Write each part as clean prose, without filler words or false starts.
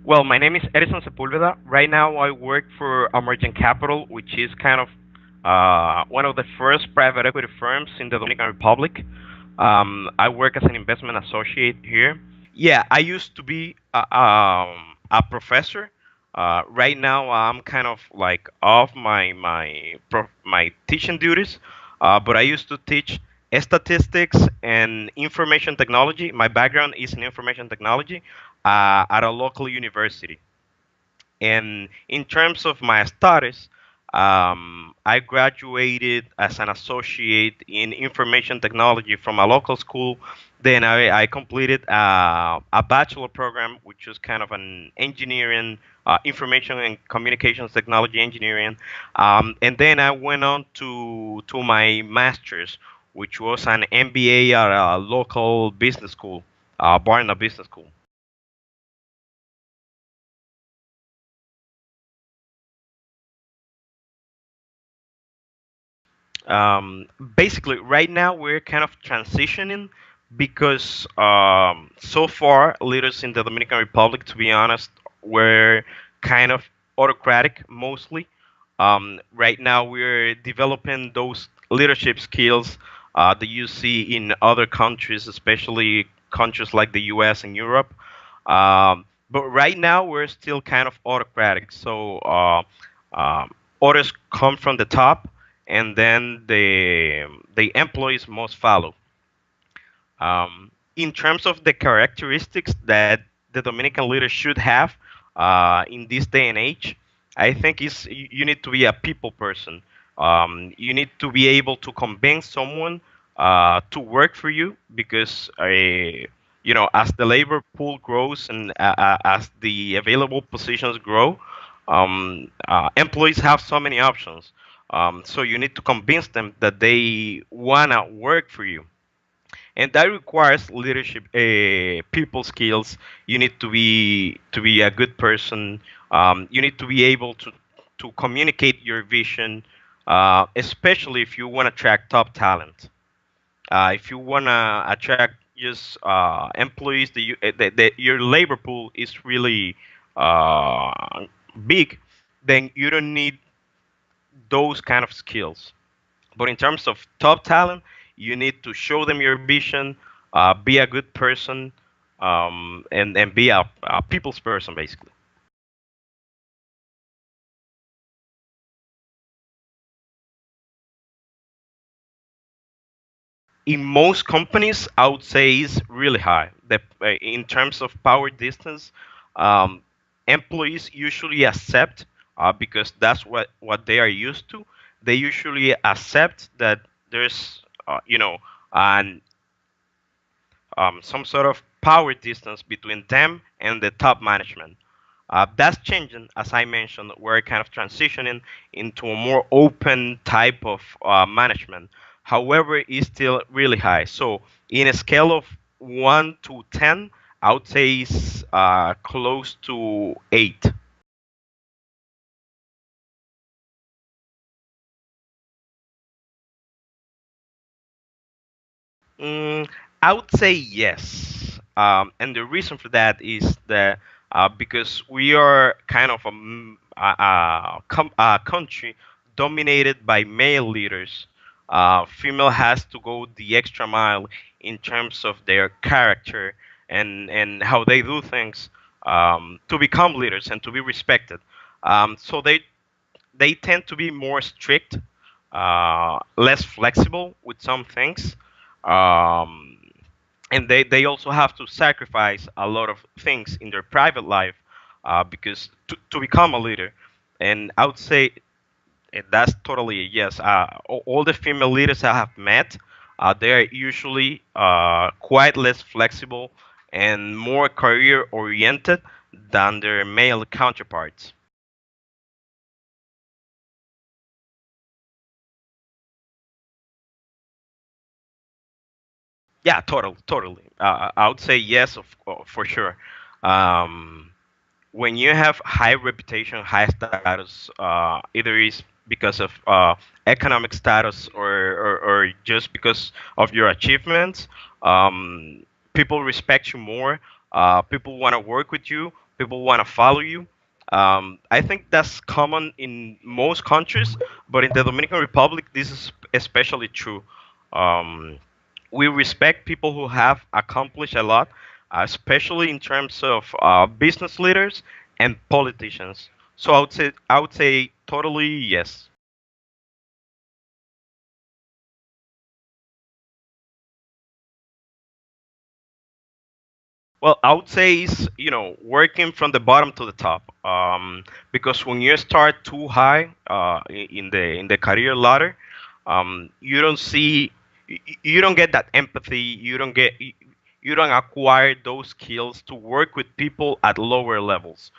Well, my name is Edison Sepulveda. Right now, I work for Emergent Capital, which is kind of one of the first private equity firms in the Dominican Republic. I work as an investment associate here. Yeah, I used to be a professor. Right now, I'm kind of like off my teaching duties, but I used to teach statistics and information technology. My background is in information technology at a local university. And in terms of my studies, I graduated as an associate in information technology from a local school. Then I completed a bachelor program, which was kind of an engineering, information and communications technology engineering. And then I went on to my master's, which was an MBA at a local business school, Barna Business School. Basically, right now we're kind of transitioning because so far leaders in the Dominican Republic, to be honest, were kind of autocratic mostly. Right now we're developing those leadership skills that you see in other countries, especially countries like the U.S. and Europe. But right now we're still kind of autocratic. So orders come from the top, and then the employees must follow. In terms of the characteristics that the Dominican leader should have in this day and age, I think is you need to be a people person. You need to be able to convince someone to work for you because as the labor pool grows and as the available positions grow, employees have so many options. So you need to convince them that they wanna work for you, and that requires leadership, people skills. You need to be a good person. You need to be able to communicate your vision, especially if you want to attract top talent. If you want to attract just employees that your labor pool is really big, then you don't need those kind of skills. But in terms of top talent, you need to show them your vision, be a good person, and be a people's person, basically. In most companies, I would say is really high. In terms of power distance, um, employees usually accept because that's what they are used to. They usually accept that there's an some sort of power distance between them and the top management. That's changing, as I mentioned. We're kind of transitioning into a more open type of management. However, it's still really high. So, in a scale of 1 to 10, I would say it's close to 8. Mm, I would say yes. And the reason for that is that because we are kind of a country dominated by male leaders, female has to go the extra mile in terms of their character and how they do things to become leaders and to be respected. So they tend to be more strict, less flexible with some things, um, and they also have to sacrifice a lot of things in their private life because to become a leader. And I would say that's totally a yes. All the female leaders I have met, they're usually quite less flexible and more career oriented than their male counterparts. Yeah, totally. I would say yes, for sure. Um, when you have high reputation, high status, either is because of economic status or just because of your achievements, people respect you more. People want to work with you People want to follow you. I think that's common in most countries, but in the Dominican Republic, this is especially true. Um, we respect people who have accomplished a lot, especially in terms of business leaders and politicians. So I would say totally yes. Well, I would say is working from the bottom to the top. Because when you start too high in the career ladder, you don't see you don't get that empathy. You don't acquire those skills to work with people at lower levels.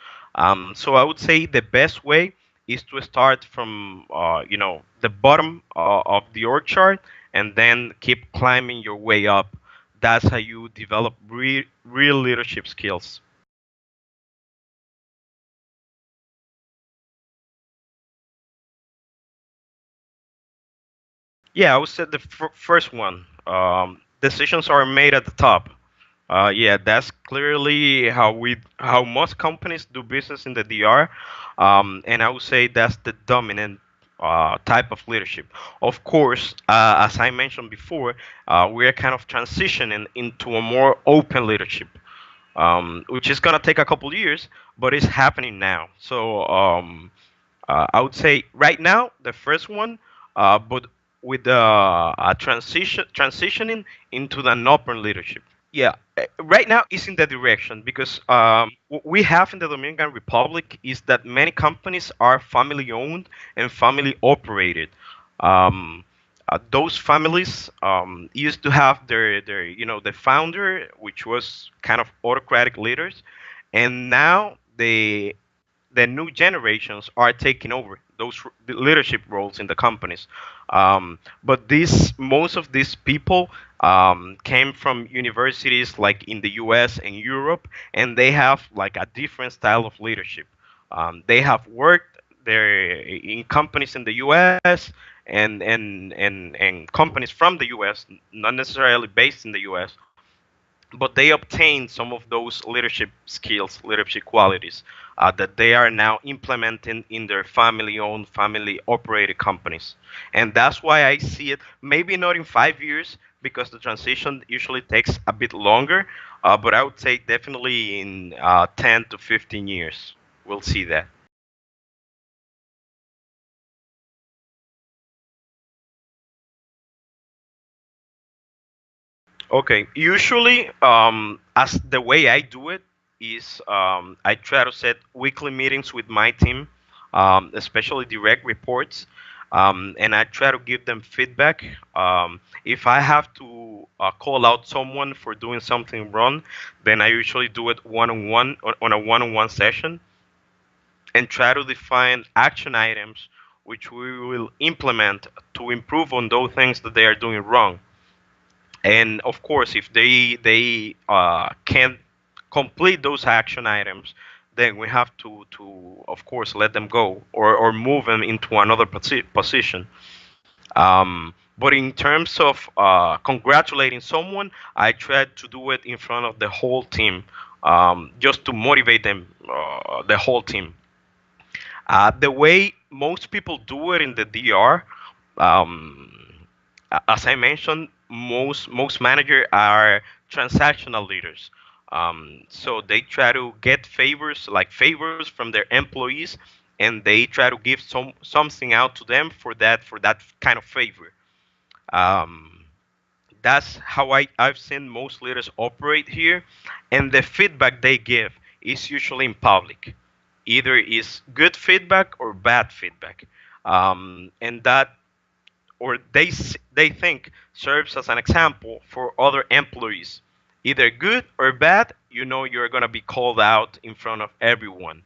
So I would say the best way is to start from the bottom of the org chart and then keep climbing your way up. That's how you develop real leadership skills. Yeah, I would say the first one. Decisions are made at the top. Yeah, that's clearly how most companies do business in the DR, and I would say that's the dominant type of leadership. Of course, as I mentioned before, we are kind of transitioning into a more open leadership, which is gonna take a couple years, but it's happening now. So I would say right now the first one, but with a transitioning into the open leadership. Yeah, right now it's in that direction because what we have in the Dominican Republic is that many companies are family owned and family operated. Um, those families used to have the founder, which was kind of autocratic leaders, and now the new generations are taking over those the leadership roles in the companies. But most of these people came from universities like in the U.S. and Europe, and they have like a different style of leadership. They have worked there in companies in the U.S. and companies from the U.S., not necessarily based in the U.S., but they obtain some of those leadership skills, leadership qualities that they are now implementing in their family-owned, family-operated companies. And that's why I see it, maybe not in 5 years, because the transition usually takes a bit longer, but I would say definitely in 10 to 15 years, we'll see that. Okay, usually, as the way I do it is I try to set weekly meetings with my team, especially direct reports, and I try to give them feedback. If I have to call out someone for doing something wrong, then I usually do it one-on-one on a one-on-one session and try to define action items which we will implement to improve on those things that they are doing wrong. And of course, if they can't complete those action items, then we have to of course let them go or move them into another position. But in terms of congratulating someone, I try to do it in front of the whole team, just to motivate them, the whole team. The way most people do it in the DR, um, as I mentioned, most managers are transactional leaders. So they try to get favors, like favors from their employees, and they try to give something out to them for that kind of favor. Um, that's how I've seen most leaders operate here, and the feedback they give is usually in public. Either is good feedback or bad feedback, and that or they think serves as an example for other employees. Either good or bad, you're going to be called out in front of everyone.